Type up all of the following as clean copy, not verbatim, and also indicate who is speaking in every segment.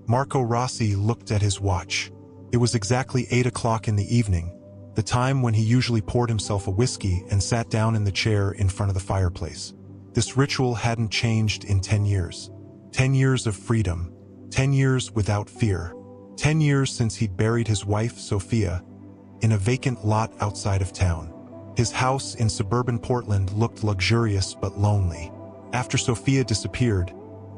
Speaker 1: Marco Rossi looked at his watch. It was exactly 8 o'clock in the evening, the time when he usually poured himself a whiskey and sat down in the chair in front of the fireplace. This ritual hadn't changed in 10 years. 10 years of freedom. 10 years without fear. 10 years since he'd buried his wife, Sofia, in a vacant lot outside of town. His house in suburban Portland looked luxurious but lonely. After Sofia disappeared,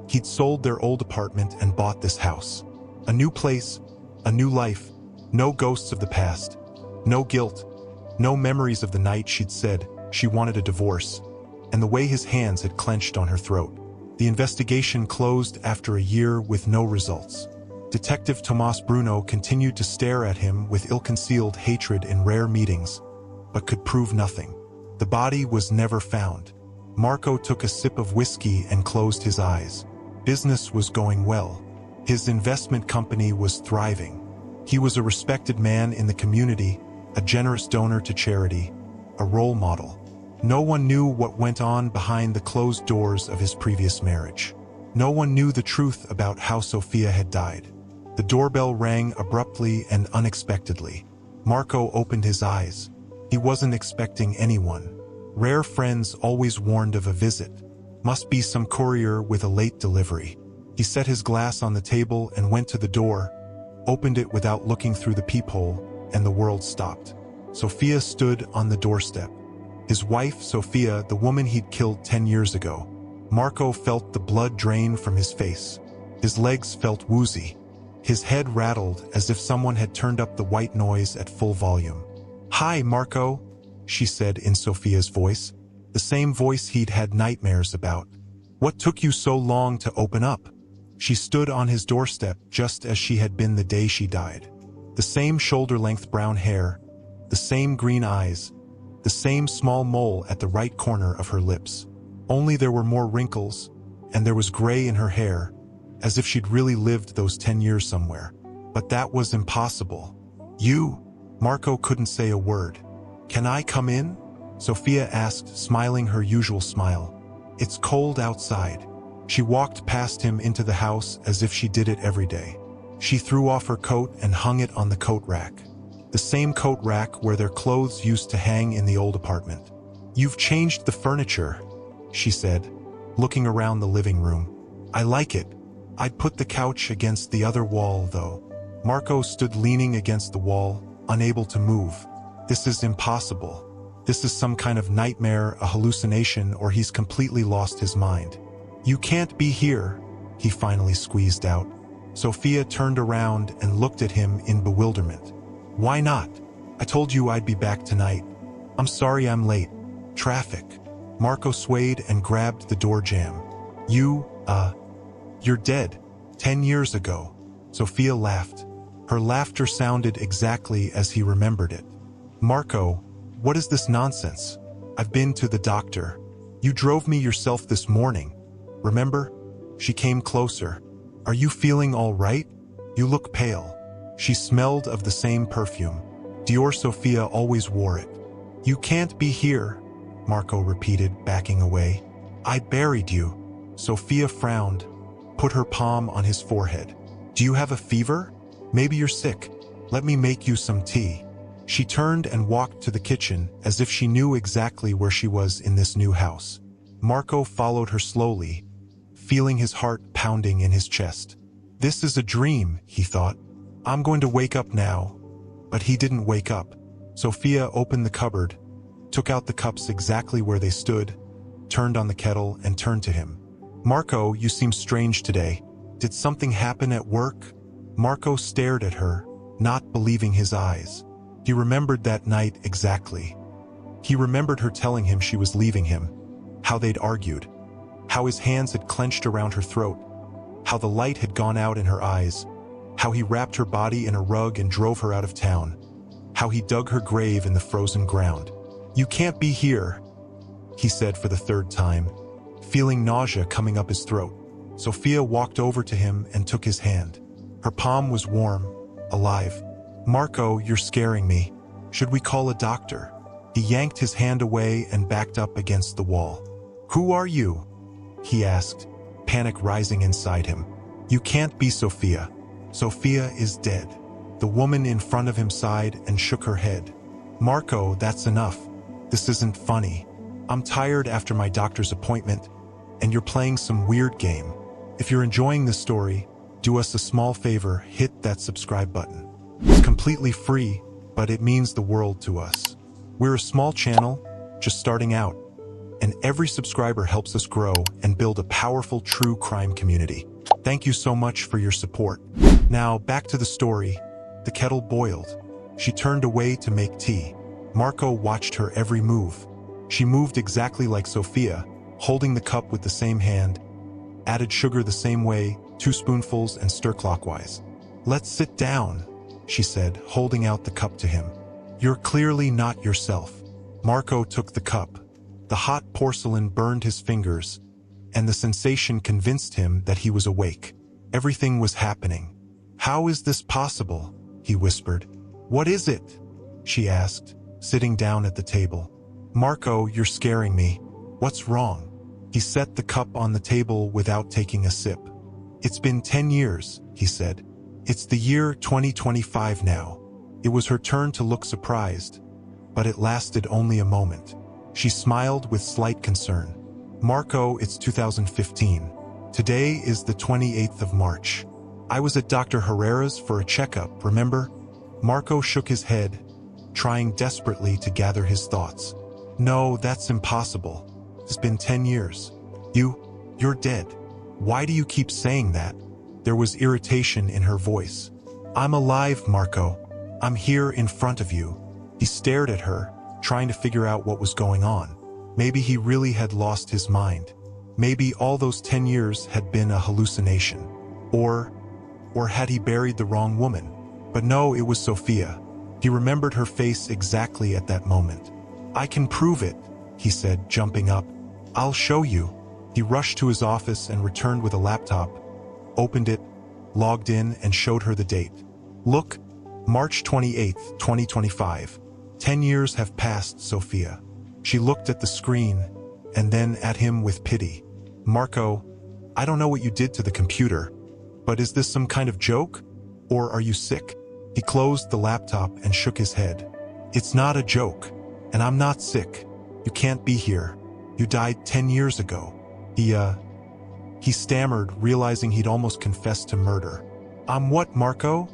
Speaker 1: he'd sold their old apartment and bought this house. A new place, a new life, no ghosts of the past, no guilt, no memories of the night she'd said she wanted a divorce, and the way his hands had clenched on her throat. The investigation closed after a year with no results. Detective Tomas Bruno continued to stare at him with ill-concealed hatred in rare meetings, but could prove nothing. The body was never found. Marco took a sip of whiskey and closed his eyes. Business was going well. His investment company was thriving. He was a respected man in the community, a generous donor to charity, a role model. No one knew what went on behind the closed doors of his previous marriage. No one knew the truth about how Sofia had died. The doorbell rang abruptly and unexpectedly. Marco opened his eyes. He wasn't expecting anyone. Rare friends always warned of a visit. Must be some courier with a late delivery. He set his glass on the table and went to the door, opened it without looking through the peephole, and the world stopped. Sofia stood on the doorstep. His wife, Sofia, the woman he'd killed 10 years ago. Marco felt the blood drain from his face. His legs felt woozy. His head rattled as if someone had turned up the white noise at full volume. "Hi, Marco," she said in Sofia's voice, the same voice he'd had nightmares about. "What took you so long to open up?" She stood on his doorstep just as she had been the day she died. The same shoulder-length brown hair, the same green eyes, the same small mole at the right corner of her lips. Only there were more wrinkles, and there was gray in her hair, as if she'd really lived those 10 years somewhere. But that was impossible. "You?" Marco couldn't say a word. "Can I come in?" Sofia asked, smiling her usual smile. "It's cold outside." She walked past him into the house as if she did it every day. She threw off her coat and hung it on the coat rack. The same coat rack where their clothes used to hang in the old apartment. "You've changed the furniture," she said, looking around the living room. "I like it. I'd put the couch against the other wall, though." Marco stood leaning against the wall, unable to move. "This is impossible. This is some kind of nightmare, a hallucination, or he's completely lost his mind." "You can't be here," he finally squeezed out. Sofia turned around and looked at him in bewilderment. "Why not? I told you I'd be back tonight. I'm sorry I'm late. Traffic." Marco swayed and grabbed the door jamb. You're dead. 10 years ago." Sofia laughed. Her laughter sounded exactly as he remembered it. "Marco, what is this nonsense? I've been to the doctor. You drove me yourself this morning. Remember?" She came closer. "Are you feeling all right? You look pale." She smelled of the same perfume. Dior Sofia always wore it. "You can't be here," Marco repeated, backing away. "I buried you." Sofia frowned, put her palm on his forehead. "Do you have a fever? Maybe you're sick. Let me make you some tea." She turned and walked to the kitchen as if she knew exactly where she was in this new house. Marco followed her slowly, feeling his heart pounding in his chest. "This is a dream," he thought. "I'm going to wake up now." But he didn't wake up. Sofia opened the cupboard, took out the cups exactly where they stood, turned on the kettle and turned to him. "Marco, you seem strange today. Did something happen at work?" Marco stared at her, not believing his eyes. He remembered that night exactly. He remembered her telling him she was leaving him, how they'd argued, how his hands had clenched around her throat, how the light had gone out in her eyes, how he wrapped her body in a rug and drove her out of town, how he dug her grave in the frozen ground. "You can't be here," he said for the third time, feeling nausea coming up his throat. Sofia walked over to him and took his hand. Her palm was warm, alive. "Marco, you're scaring me. Should we call a doctor?" He yanked his hand away and backed up against the wall. "Who are you?" he asked, panic rising inside him. "You can't be Sofia." Sofia is dead. The woman in front of him sighed and shook her head. Marco, that's enough. This isn't funny. I'm tired after my doctor's appointment, and you're playing some weird game. If you're enjoying this story, do us a small favor, hit that subscribe button. It's completely free, but it means the world to us. We're a small channel, just starting out, and every subscriber helps us grow and build a powerful true crime community. Thank you so much for your support. Now, back to the story. The kettle boiled. She turned away to make tea. Marco watched her every move. She moved exactly like Sofia, holding the cup with the same hand, added sugar the same way, 2 spoonfuls, and stir clockwise. Let's sit down, she said, holding out the cup to him. You're clearly not yourself. Marco took the cup. The hot porcelain burned his fingers, and the sensation convinced him that he was awake. Everything was happening. How is this possible? He whispered. What is it? She asked, sitting down at the table. Marco, you're scaring me. What's wrong? He set the cup on the table without taking a sip. It's been 10 years, he said. It's the year 2025 now. It was her turn to look surprised, but it lasted only a moment. She smiled with slight concern. Marco, it's 2015. Today is the 28th of March. I was at Dr. Herrera's for a checkup, remember? Marco shook his head, trying desperately to gather his thoughts. No, that's impossible. It's been 10 years. You're dead. Why do you keep saying that? There was irritation in her voice. I'm alive, Marco. I'm here in front of you. He stared at her, trying to figure out what was going on. Maybe he really had lost his mind. Maybe all those 10 years had been a hallucination. Or had he buried the wrong woman? But no, it was Sofia. He remembered her face exactly at that moment. I can prove it, he said, jumping up. I'll show you. He rushed to his office and returned with a laptop, opened it, logged in, and showed her the date. Look, March 28th, 2025. 10 years have passed, Sofia. She looked at the screen, and then at him with pity. Marco, I don't know what you did to the computer, but is this some kind of joke? Or are you sick? He closed the laptop and shook his head. It's not a joke, and I'm not sick. You can't be here. You died 10 years ago. He stammered, realizing he'd almost confessed to murder. I'm what, Marco?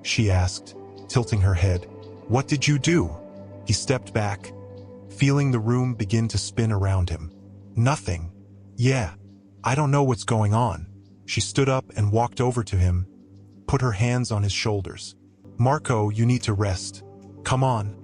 Speaker 1: She asked, tilting her head. What did you do? He stepped back, feeling the room begin to spin around him. Nothing. Yeah, I don't know what's going on. She stood up and walked over to him, put her hands on his shoulders. Marco, you need to rest. Come on.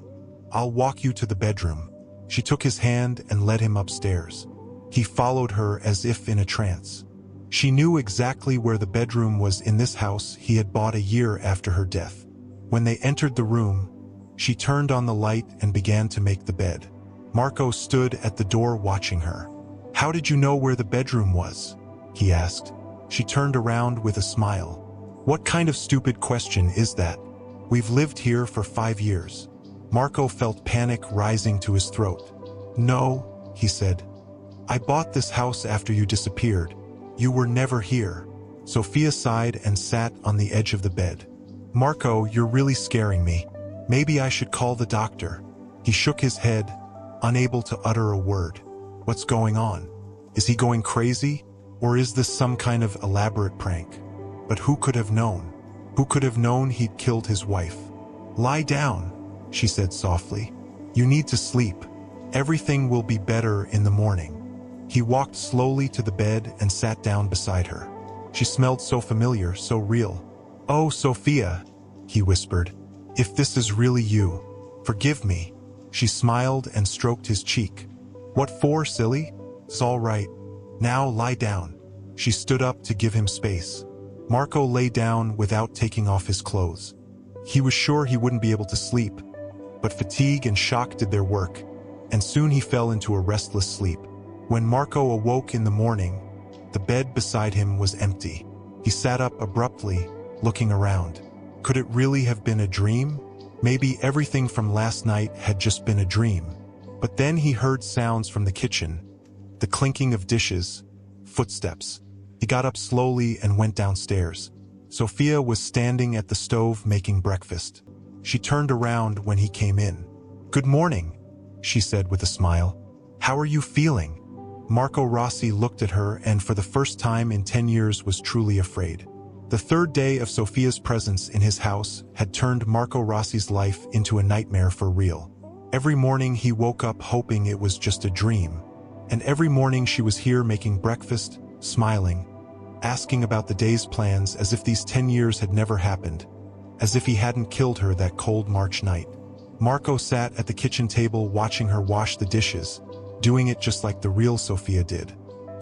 Speaker 1: I'll walk you to the bedroom. She took his hand and led him upstairs. He followed her as if in a trance. She knew exactly where the bedroom was in this house he had bought a year after her death. When they entered the room, she turned on the light and began to make the bed. Marco stood at the door watching her. How did you know where the bedroom was? He asked. She turned around with a smile. What kind of stupid question is that? We've lived here for 5 years. Marco felt panic rising to his throat. No, he said. I bought this house after you disappeared. You were never here. Sofia sighed and sat on the edge of the bed. Marco, you're really scaring me. Maybe I should call the doctor. He shook his head, unable to utter a word. What's going on? Is he going crazy? Or is this some kind of elaborate prank? But who could have known? Who could have known he'd killed his wife? Lie down, she said softly. You need to sleep. Everything will be better in the morning. He walked slowly to the bed and sat down beside her. She smelled so familiar, so real. Oh, Sofia, he whispered. If this is really you, forgive me. She smiled and stroked his cheek. What for, silly? It's all right. Now lie down. She stood up to give him space. Marco lay down without taking off his clothes. He was sure he wouldn't be able to sleep, but fatigue and shock did their work, and soon he fell into a restless sleep. When Marco awoke in the morning, the bed beside him was empty. He sat up abruptly, looking around. Could it really have been a dream? Maybe everything from last night had just been a dream. But then he heard sounds from the kitchen, the clinking of dishes, footsteps. He got up slowly and went downstairs. Sofia was standing at the stove making breakfast. She turned around when he came in. "Good morning," she said with a smile. "How are you feeling?" Marco Rossi looked at her and for the first time in 10 years was truly afraid. The third day of Sofia's presence in his house had turned Marco Rossi's life into a nightmare for real. Every morning he woke up hoping it was just a dream. And every morning she was here making breakfast, smiling, asking about the day's plans as if these 10 years had never happened, as if he hadn't killed her that cold March night. Marco sat at the kitchen table watching her wash the dishes, doing it just like the real Sofia did.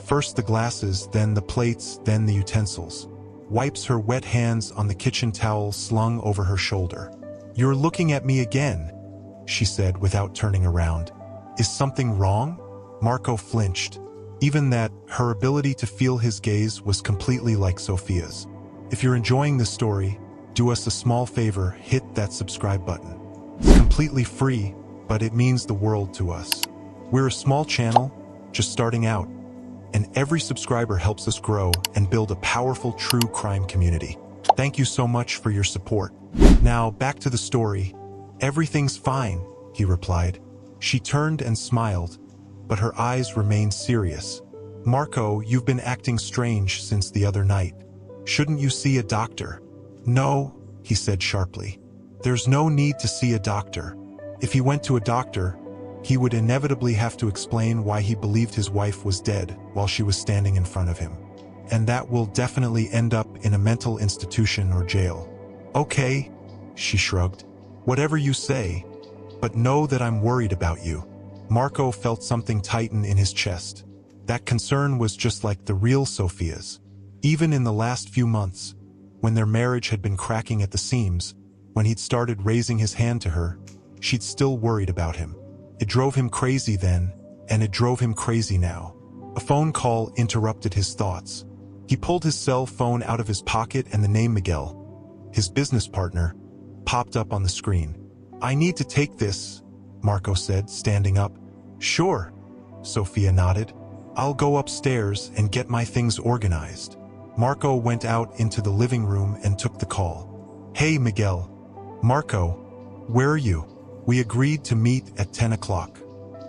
Speaker 1: First the glasses, then the plates, then the utensils. Wipes her wet hands on the kitchen towel slung over her shoulder. "You're looking at me again," she said without turning around. "Is something wrong?" Marco flinched. Even that, her ability to feel his gaze was completely like Sofia's. If you're enjoying this story, do us a small favor, hit that subscribe button. It's completely free, but it means the world to us. We're a small channel, just starting out, and every subscriber helps us grow and build a powerful true crime community. Thank you so much for your support. Now, back to the story. "Everything's fine," he replied. She turned and smiled, but her eyes remained serious. "Marco, you've been acting strange since the other night. Shouldn't you see a doctor?" "No," he said sharply. "There's no need to see a doctor. If he went to a doctor, he would inevitably have to explain why he believed his wife was dead while she was standing in front of him. And that will definitely end up in a mental institution or jail." "Okay," she shrugged. "Whatever you say, but know that I'm worried about you." Marco felt something tighten in his chest. That concern was just like the real Sofia's. Even in the last few months, when their marriage had been cracking at the seams, when he'd started raising his hand to her, she'd still worried about him. It drove him crazy then, and it drove him crazy now. A phone call interrupted his thoughts. He pulled his cell phone out of his pocket and the name Miguel, his business partner, popped up on the screen. "I need to take this," Marco said, standing up. "Sure," Sofia nodded. "I'll go upstairs and get my things organized." Marco went out into the living room and took the call. "Hey, Miguel." "Marco, where are you?" "We agreed to meet at 10 o'clock.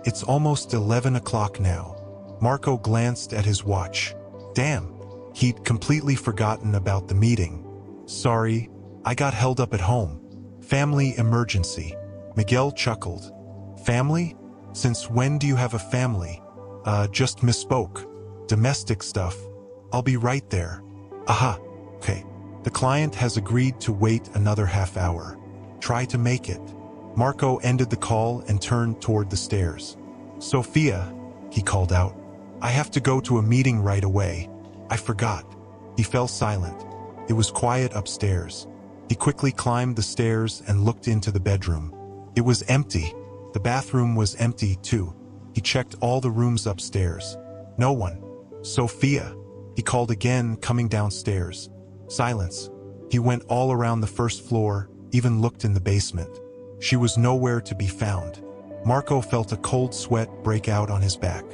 Speaker 1: It's almost 11 o'clock now." Marco glanced at his watch. Damn, he'd completely forgotten about the meeting. "Sorry, I got held up at home. Family emergency." Miguel chuckled. "Family? Since when do you have a family?" Just misspoke. Domestic stuff. I'll be right there." "Aha, okay. The client has agreed to wait another half hour. Try to make it." Marco ended the call and turned toward the stairs. "Sofia," he called out. "I have to go to a meeting right away. I forgot." He fell silent. It was quiet upstairs. He quickly climbed the stairs and looked into the bedroom. It was empty. The bathroom was empty too. He checked all the rooms upstairs. No one. "Sofia," he called again, coming downstairs. Silence. He went all around the first floor, even looked in the basement. She was nowhere to be found. Marco felt a cold sweat break out on his back.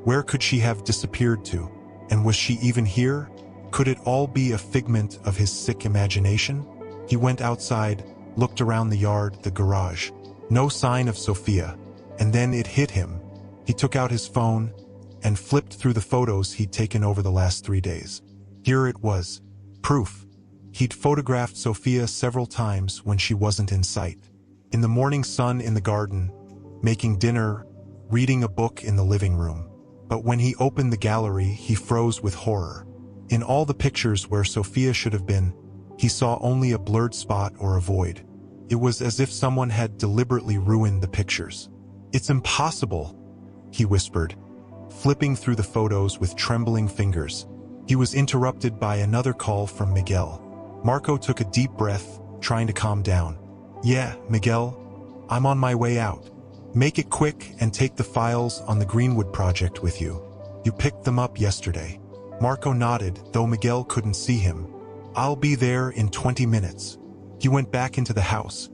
Speaker 1: Where could she have disappeared to? And was she even here? Could it all be a figment of his sick imagination? He went outside, looked around the yard, the garage. No sign of Sofia. And then it hit him. He took out his phone and flipped through the photos he'd taken over the last 3 days. Here it was. Proof. He'd photographed Sofia several times when she wasn't in sight. In the morning sun in the garden, making dinner, reading a book in the living room. But when he opened the gallery, he froze with horror. In all the pictures where Sofia should have been, he saw only a blurred spot or a void. It was as if someone had deliberately ruined the pictures. "It's impossible," he whispered, flipping through the photos with trembling fingers. He was interrupted by another call from Miguel. Marco took a deep breath, trying to calm down. "Yeah, Miguel, I'm on my way out. Make it quick and take the files on the Greenwood project with you. You picked them up yesterday." Marco nodded, though Miguel couldn't see him. "I'll be there in 20 minutes. He went back into the house,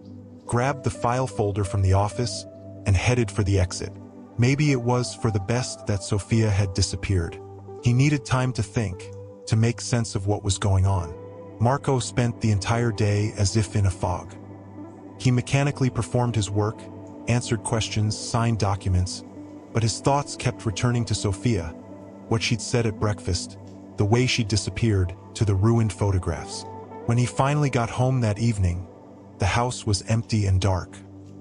Speaker 1: grabbed the file folder from the office, and headed for the exit. Maybe it was for the best that Sofia had disappeared. He needed time to think, to make sense of what was going on. Marco spent the entire day as if in a fog. He mechanically performed his work, answered questions, signed documents, but his thoughts kept returning to Sofia, what she'd said at breakfast, the way she'd disappeared, to the ruined photographs. When he finally got home that evening, the house was empty and dark.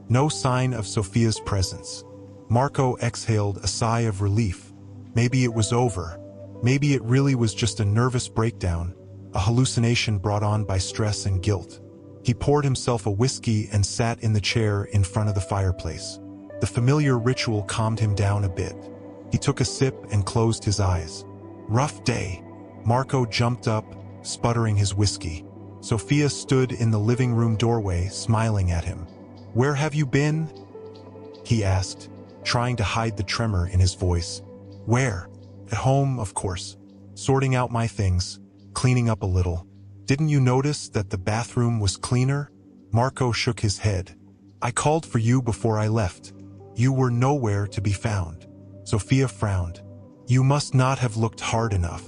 Speaker 1: No sign of Sofia's presence. Marco exhaled a sigh of relief. Maybe it was over. Maybe it really was just a nervous breakdown, a hallucination brought on by stress and guilt. He poured himself a whiskey and sat in the chair in front of the fireplace. The familiar ritual calmed him down a bit. He took a sip and closed his eyes. Rough day. Marco jumped up, sputtering his whiskey. Sofia stood in the living room doorway, smiling at him. "Where have you been?" he asked, trying to hide the tremor in his voice. "Where? At home, of course. Sorting out my things, cleaning up a little. Didn't you notice that the bathroom was cleaner?" Marco shook his head. "I called for you before I left. You were nowhere to be found." Sofia frowned. "You must not have looked hard enough.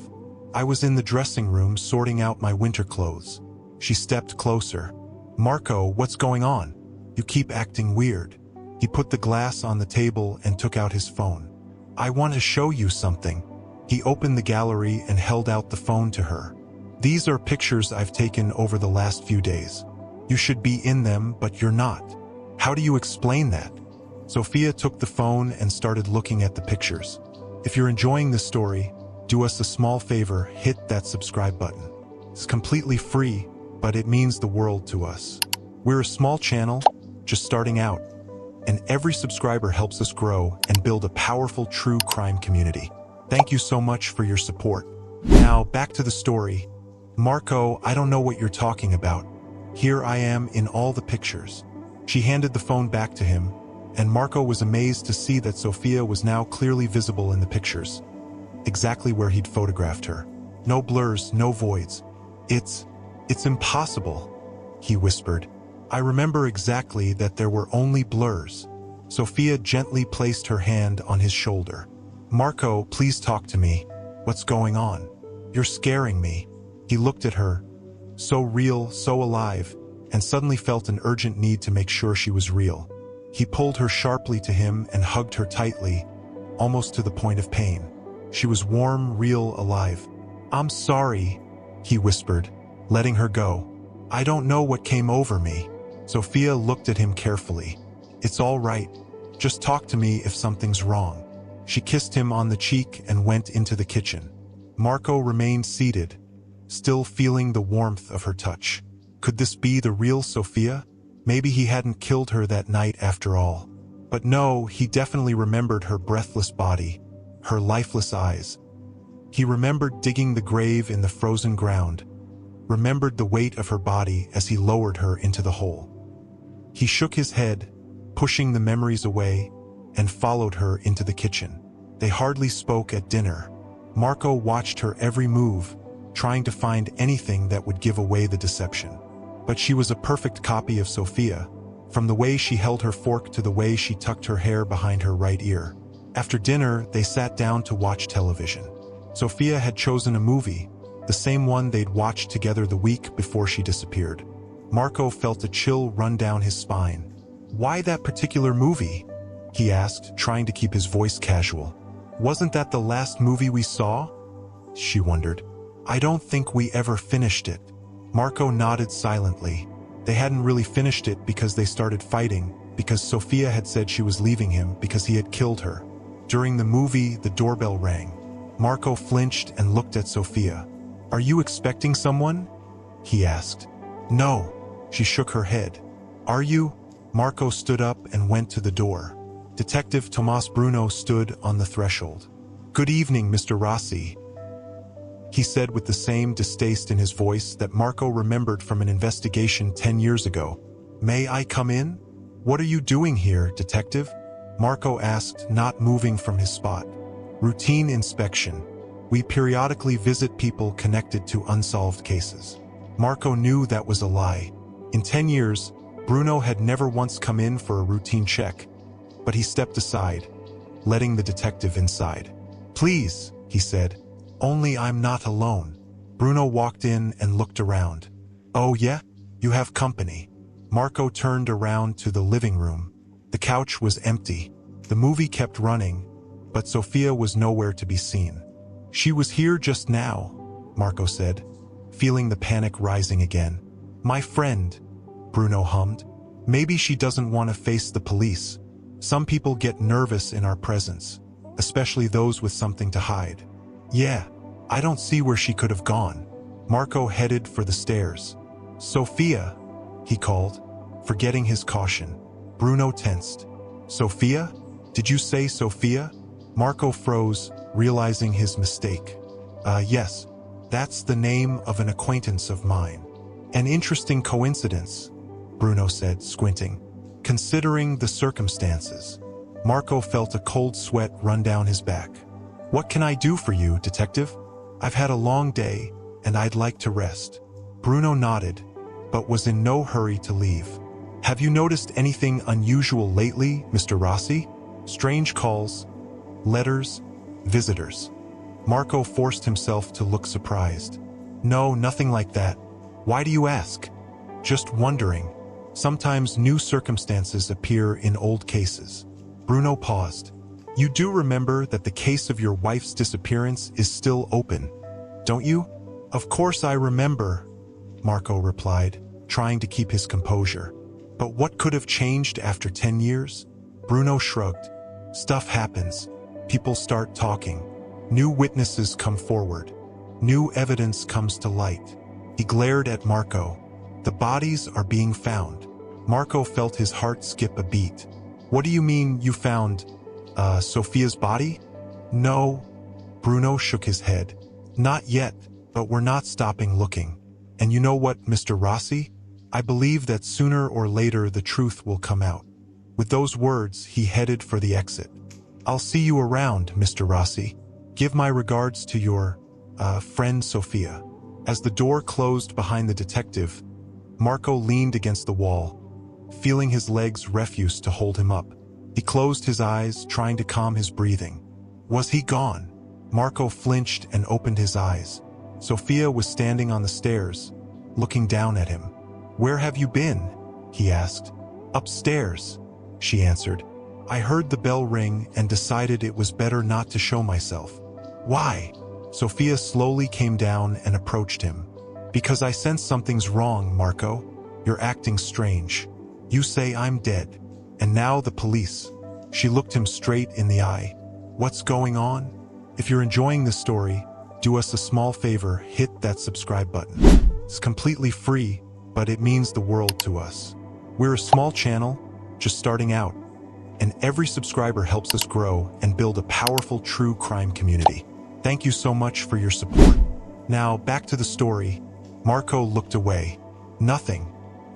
Speaker 1: I was in the dressing room sorting out my winter clothes." She stepped closer. "Marco, what's going on? You keep acting weird." He put the glass on the table and took out his phone. "I want to show you something." He opened the gallery and held out the phone to her. "These are pictures I've taken over the last few days. You should be in them, but you're not. How do you explain that?" Sofia took the phone and started looking at the pictures. If you're enjoying this story, do us a small favor, hit that subscribe button. It's completely free, but it means the world to us. We're a small channel, just starting out, and every subscriber helps us grow and build a powerful true crime community. Thank you so much for your support. Now, back to the story. "Marco, I don't know what you're talking about. Here I am in all the pictures." She handed the phone back to him, and Marco was amazed to see that Sofia was now clearly visible in the pictures, exactly where he'd photographed her. No blurs, no voids. It's impossible," he whispered. "I remember exactly that there were only blurs." Sofia gently placed her hand on his shoulder. "Marco, please talk to me. What's going on? You're scaring me." He looked at her, so real, so alive, and suddenly felt an urgent need to make sure she was real. He pulled her sharply to him and hugged her tightly, almost to the point of pain. She was warm, real, alive. "I'm sorry," he whispered, letting her go. "I don't know what came over me." Sofia looked at him carefully. "It's all right. Just talk to me if something's wrong." She kissed him on the cheek and went into the kitchen. Marco remained seated, still feeling the warmth of her touch. Could this be the real Sofia? Maybe he hadn't killed her that night after all. But no, he definitely remembered her breathless body, her lifeless eyes. He remembered digging the grave in the frozen ground, remembered the weight of her body as he lowered her into the hole. He shook his head, pushing the memories away, and followed her into the kitchen. They hardly spoke at dinner. Marco watched her every move, trying to find anything that would give away the deception. But she was a perfect copy of Sofia, from the way she held her fork to the way she tucked her hair behind her right ear. After dinner, they sat down to watch television. Sofia had chosen a movie, the same one they'd watched together the week before she disappeared. Marco felt a chill run down his spine. "Why that particular movie?" he asked, trying to keep his voice casual. "Wasn't that the last movie we saw?" she wondered. "I don't think we ever finished it." Marco nodded silently. They hadn't really finished it because they started fighting, because Sofia had said she was leaving him because he had killed her. During the movie, the doorbell rang. Marco flinched and looked at Sofia. "Are you expecting someone?" he asked. "No." She shook her head. "Are you?" Marco stood up and went to the door. Detective Tomas Bruno stood on the threshold. "Good evening, Mr. Rossi," he said with the same distaste in his voice that Marco remembered from an investigation 10 years ago. "May I come in?" "What are you doing here, detective?" Marco asked, not moving from his spot. "Routine inspection. We periodically visit people connected to unsolved cases." Marco knew that was a lie. In 10 years, Bruno had never once come in for a routine check, but he stepped aside, letting the detective inside. "Please," he said, "only I'm not alone." Bruno walked in and looked around. "Oh yeah? You have company." Marco turned around to the living room. The couch was empty. The movie kept running, but Sofia was nowhere to be seen. "She was here just now," Marco said, feeling the panic rising again. "My friend," Bruno hummed. "Maybe she doesn't want to face the police. Some people get nervous in our presence, especially those with something to hide." "Yeah, I don't see where she could have gone." Marco headed for the stairs. "Sofia," he called, forgetting his caution. Bruno tensed. "Sofia? Did you say Sofia?" Marco froze, realizing his mistake. Yes, that's the name of an acquaintance of mine." "An interesting coincidence," Bruno said, squinting. "Considering the circumstances." Marco felt a cold sweat run down his back. "What can I do for you, detective? I've had a long day, and I'd like to rest." Bruno nodded, but was in no hurry to leave. "Have you noticed anything unusual lately, Mr. Rossi? Strange calls, letters, visitors?" Marco forced himself to look surprised. "No, nothing like that. Why do you ask?" "Just wondering. Sometimes new circumstances appear in old cases." Bruno paused. "You do remember that the case of your wife's disappearance is still open, don't you?" "Of course I remember," Marco replied, trying to keep his composure. "But what could have changed after 10 years? Bruno shrugged. "Stuff happens. People start talking. New witnesses come forward. New evidence comes to light." He glared at Marco. "The bodies are being found." Marco felt his heart skip a beat. "What do you mean you found, Sofia's body?" "No." Bruno shook his head. "Not yet, but we're not stopping looking. And you know what, Mr. Rossi? I believe that sooner or later the truth will come out." With those words, he headed for the exit. "I'll see you around, Mr. Rossi. Give my regards to your, friend Sofia." As the door closed behind the detective, Marco leaned against the wall, feeling his legs refuse to hold him up. He closed his eyes, trying to calm his breathing. Was he gone? Marco flinched and opened his eyes. Sofia was standing on the stairs, looking down at him. "Where have you been?" he asked. "Upstairs," she answered. "I heard the bell ring and decided it was better not to show myself." "Why?" Sofia slowly came down and approached him. "Because I sense something's wrong, Marco. You're acting strange. You say I'm dead. And now the police." She looked him straight in the eye. "What's going on?" If you're enjoying this story, do us a small favor, hit that subscribe button. It's completely free, but it means the world to us. We're a small channel, just starting out, and every subscriber helps us grow and build a powerful true crime community. Thank you so much for your support. Now, back to the story. Marco looked away. "Nothing.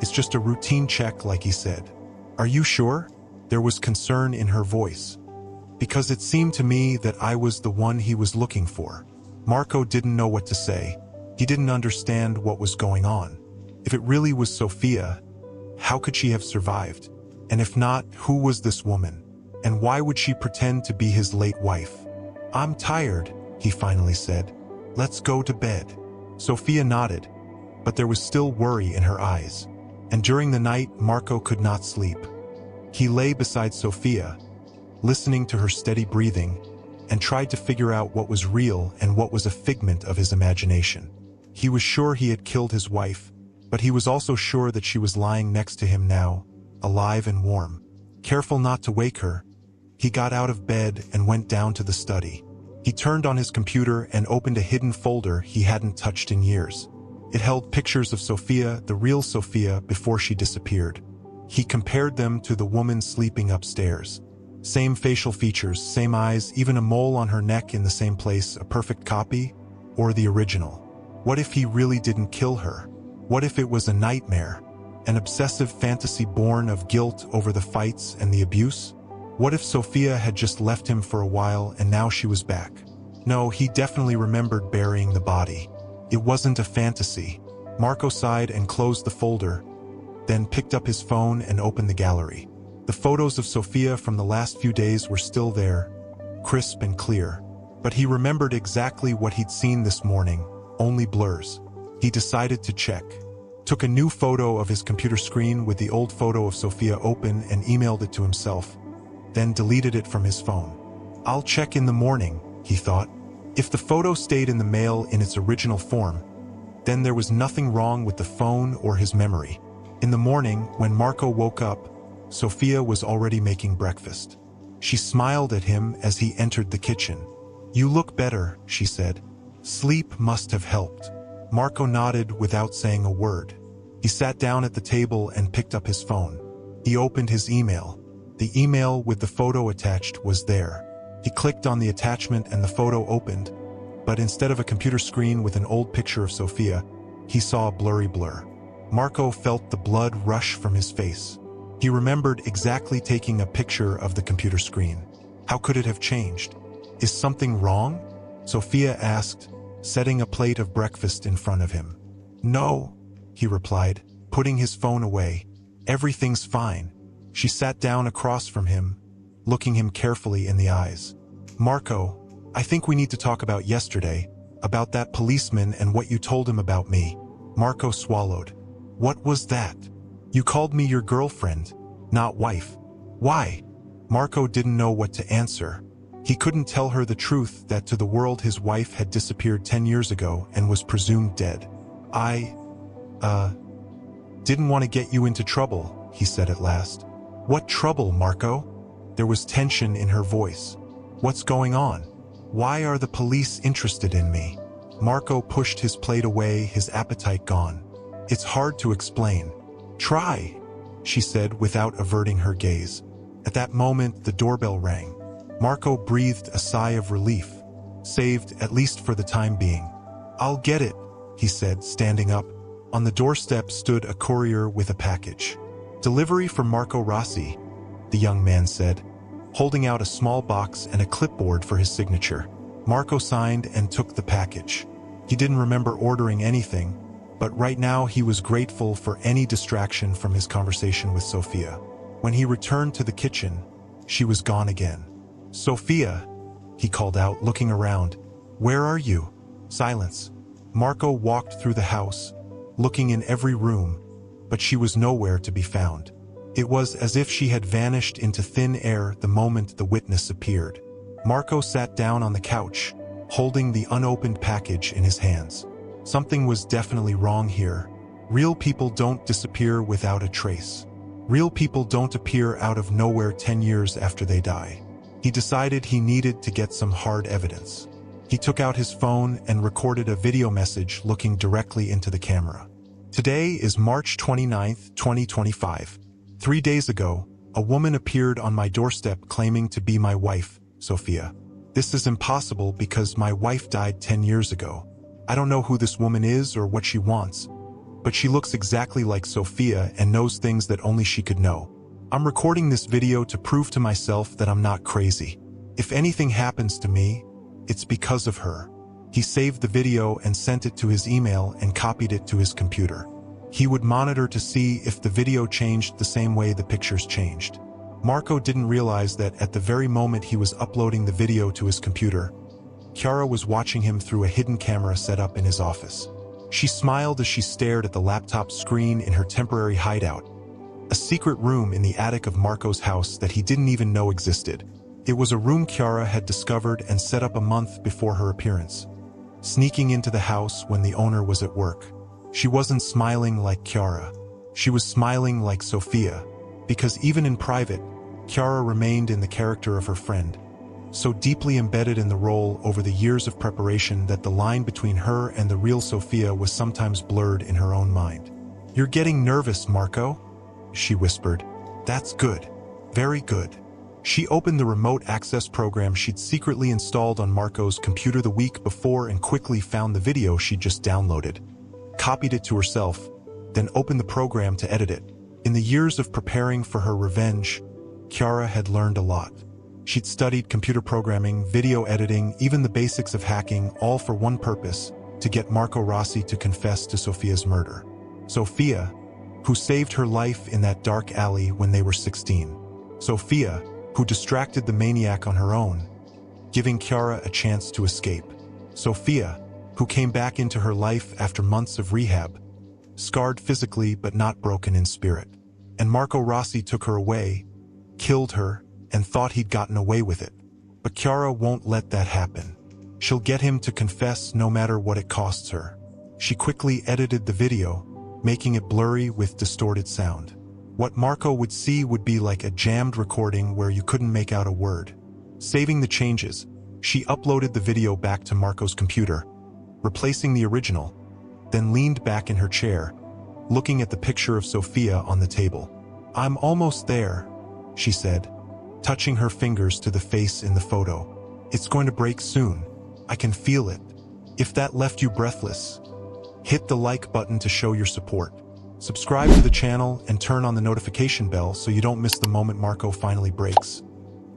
Speaker 1: It's just a routine check, like he said." "Are you sure?" There was concern in her voice. "Because it seemed to me that I was the one he was looking for." Marco didn't know what to say. He didn't understand what was going on. If it really was Sofia, how could she have survived? And if not, who was this woman? And why would she pretend to be his late wife? "I'm tired," he finally said. "Let's go to bed." Sofia nodded, but there was still worry in her eyes. And during the night, Marco could not sleep. He lay beside Sofia, listening to her steady breathing, and tried to figure out what was real and what was a figment of his imagination. He was sure he had killed his wife, but he was also sure that she was lying next to him now, alive and warm. Careful not to wake her, he got out of bed and went down to the study. He turned on his computer and opened a hidden folder he hadn't touched in years. It held pictures of Sofia, the real Sofia, before she disappeared. He compared them to the woman sleeping upstairs. Same facial features, same eyes, even a mole on her neck in the same place, a perfect copy, or the original. What if he really didn't kill her? What if it was a nightmare? An obsessive fantasy born of guilt over the fights and the abuse? What if Sofia had just left him for a while and now she was back? No, he definitely remembered burying the body. It wasn't a fantasy. Marco sighed and closed the folder, then picked up his phone and opened the gallery. The photos of Sofia from the last few days were still there, crisp and clear. But he remembered exactly what he'd seen this morning, only blurs. He decided to check. Took a new photo of his computer screen with the old photo of Sofia open and emailed it to himself, then deleted it from his phone. "I'll check in the morning," he thought. If the photo stayed in the mail in its original form, then there was nothing wrong with the phone or his memory. In the morning, when Marco woke up, Sofia was already making breakfast. She smiled at him as he entered the kitchen. "You look better," she said. "Sleep must have helped." Marco nodded without saying a word. He sat down at the table and picked up his phone. He opened his email. The email with the photo attached was there. He clicked on the attachment and the photo opened, but instead of a computer screen with an old picture of Sofia, he saw a blurry blur. Marco felt the blood rush from his face. He remembered exactly taking a picture of the computer screen. How could it have changed? "Is something wrong?" Sofia asked, setting a plate of breakfast in front of him. "No," he replied, putting his phone away. "Everything's fine." She sat down across from him, looking him carefully in the eyes. "Marco, I think we need to talk about yesterday, about that policeman and what you told him about me." Marco swallowed. "What was that? You called me your girlfriend, not wife. Why?" Marco didn't know what to answer. He couldn't tell her the truth that to the world his wife had disappeared 10 years ago and was presumed dead. I didn't want to get you into trouble," he said at last. "What trouble, Marco?" There was tension in her voice. "What's going on? Why are the police interested in me?" Marco pushed his plate away, his appetite gone. "It's hard to explain." "Try," she said without averting her gaze. At that moment, the doorbell rang. Marco breathed a sigh of relief, saved at least for the time being. "I'll get it," he said, standing up. On the doorstep stood a courier with a package. "Delivery for Marco Rossi," the young man said, holding out a small box and a clipboard for his signature. Marco signed and took the package. He didn't remember ordering anything, but right now he was grateful for any distraction from his conversation with Sofia. When he returned to the kitchen, she was gone again. "Sofia," he called out, looking around. "Where are you?" Silence. Marco walked through the house, looking in every room, but she was nowhere to be found. It was as if she had vanished into thin air the moment the witness appeared. Marco sat down on the couch, holding the unopened package in his hands. Something was definitely wrong here. Real people don't disappear without a trace. Real people don't appear out of nowhere 10 years after they die. He decided he needed to get some hard evidence. He took out his phone and recorded a video message looking directly into the camera. "Today is March 29th, 2025. 3 days ago, a woman appeared on my doorstep claiming to be my wife, Sofia. This is impossible because my wife died 10 years ago. I don't know who this woman is or what she wants, but she looks exactly like Sofia and knows things that only she could know. I'm recording this video to prove to myself that I'm not crazy. If anything happens to me, it's because of her." He saved the video and sent it to his email and copied it to his computer. He would monitor to see if the video changed the same way the pictures changed. Marco didn't realize that at the very moment he was uploading the video to his computer, Chiara was watching him through a hidden camera set up in his office. She smiled as she stared at the laptop screen in her temporary hideout, a secret room in the attic of Marco's house that he didn't even know existed. It was a room Chiara had discovered and set up a month before her appearance, sneaking into the house when the owner was at work. She wasn't smiling like Chiara. She was smiling like Sofia, because even in private, Chiara remained in the character of her friend, so deeply embedded in the role over the years of preparation that the line between her and the real Sofia was sometimes blurred in her own mind. "You're getting nervous, Marco," she whispered. "That's good. Very good." She opened the remote access program she'd secretly installed on Marco's computer the week before and quickly found the video she'd just downloaded, copied it to herself, then opened the program to edit it. In the years of preparing for her revenge, Chiara had learned a lot. She'd studied computer programming, video editing, even the basics of hacking, all for one purpose: to get Marco Rossi to confess to Sofia's murder. Sofia, who saved her life in that dark alley when they were 16. Sofia, who distracted the maniac on her own, giving Chiara a chance to escape. Sofia, who came back into her life after months of rehab, scarred physically but not broken in spirit. And Marco Rossi took her away, killed her, and thought he'd gotten away with it. But Chiara won't let that happen. She'll get him to confess no matter what it costs her. She quickly edited the video, making it blurry with distorted sound. What Marco would see would be like a jammed recording where you couldn't make out a word. Saving the changes, she uploaded the video back to Marco's computer, replacing the original, then leaned back in her chair, looking at the picture of Sofia on the table. "I'm almost there," she said, touching her fingers to the face in the photo. "It's going to break soon. I can feel it." If that left you breathless, hit the like button to show your support. Subscribe to the channel and turn on the notification bell so you don't miss the moment Marco finally breaks,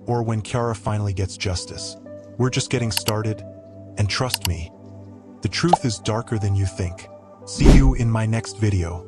Speaker 1: or when Chiara finally gets justice. We're just getting started, and trust me, the truth is darker than you think. See you in my next video.